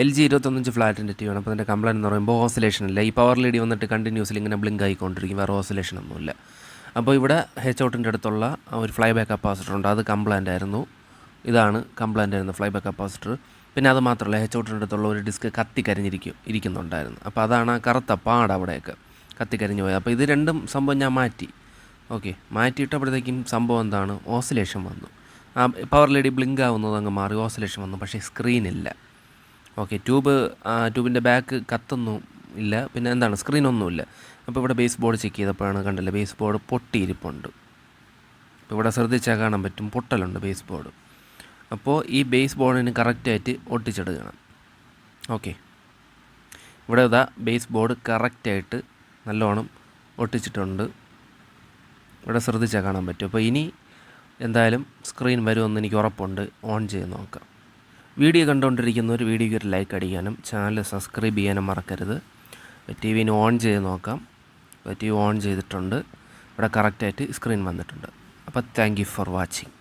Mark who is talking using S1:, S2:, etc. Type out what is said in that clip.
S1: LG 25 ഫ്ലാറ്റിൻ്റെ T വിയാണ്. അപ്പോൾ അതിൻ്റെ complaint എന്ന് പറയുമ്പോൾ ഓസിലേഷൻ ഇല്ല. ഈ പവർ LED വന്നിട്ട് കണ്ടിന്യൂസ്ലി ഇങ്ങനെ ബ്ലിങ്ക് ആയിക്കൊണ്ടിരിക്കും, വേറെ ഓസിലേഷൻ ഒന്നുമില്ല. അപ്പോൾ ഇവിടെ ഹെച്ച് ഔട്ടിൻ്റെ അടുത്തുള്ള ഒരു ഫ്ലൈ ബാക്ക് കപ്പാസിറ്റർ ഉണ്ട്, അത് കംപ്ലൈൻ്റ് ആയിരുന്നു. ഇതാണ് കംപ്ലൈൻ്റ് ആയിരുന്നു ഫ്ലൈ ബാക്ക് കപ്പാസിറ്റർ. പിന്നെ അത് മാത്രമല്ല, ഹെച്ച് ഔട്ടിൻ്റെ അടുത്തുള്ള ഒരു ഡിസ്ക് ഇരിക്കുന്നുണ്ടായിരുന്നു. അപ്പോൾ അതാണ് ആ കറുത്ത പാട് അവിടെയൊക്കെ കത്തിക്കരിഞ്ഞു പോയത്. അപ്പോൾ ഇത് രണ്ടും സംഭവം ഞാൻ മാറ്റി. ഓക്കെ, മാറ്റിയിട്ടപ്പോഴത്തേക്കും സംഭവം എന്താണ്, ഓസിലേഷൻ വന്നു. ആ പവർ LED ബ്ലിങ്ക് ആവുന്നത് അങ്ങ് മാറി, ഓസിലേഷൻ വന്നു. പക്ഷേ സ്ക്രീനില്ല. ഓക്കെ, ട്യൂബിൻ്റെ ബാക്ക് കത്തൊന്നും ഇല്ല, പിന്നെ എന്താണ് സ്ക്രീനൊന്നുമില്ല. അപ്പോൾ ഇവിടെ ബേസ് ബോർഡ് ചെക്ക് ചെയ്തപ്പോഴാണ് കണ്ടില്ല, ബേസ് ബോർഡ് പൊട്ടിയിരിപ്പുണ്ട്. അപ്പോൾ ഇവിടെ ശ്രദ്ധിച്ചാൽ കാണാൻ പറ്റും, പൊട്ടലുണ്ട് ബേസ് ബോർഡ്. അപ്പോൾ ഈ ബേസ് ബോർഡിന് കറക്റ്റായിട്ട് ഒട്ടിച്ചെടുക്കണം. ഓക്കെ, ഇവിടെ ഇതാ ബേസ് ബോർഡ് കറക്റ്റായിട്ട് നല്ലോണം ഒട്ടിച്ചിട്ടുണ്ട്. ഇവിടെ ശ്രദ്ധിച്ചാൽ കാണാൻ പറ്റും. അപ്പോൾ ഇനി എന്തായാലും സ്ക്രീൻ വരുമെന്ന് എനിക്ക് ഉറപ്പുണ്ട്. ഓൺ ചെയ്ത് നോക്കാം. വീഡിയോ കണ്ടുകൊണ്ടിരിക്കുന്നവർ വീഡിയോയ്ക്ക് ഒരു ലൈക്ക് അടിക്കാനും ചാനൽ സബ്സ്ക്രൈബ് ചെയ്യാനും മറക്കരുത്. TV ഓൺ ചെയ്ത് നോക്കാം. TV ഓൺ ചെയ്തിട്ടുണ്ട്. ഇവിടെ കറക്റ്റായിട്ട് സ്ക്രീൻ വന്നിട്ടുണ്ട്. അപ്പോൾ താങ്ക് യു ഫോർ വാച്ചിങ്.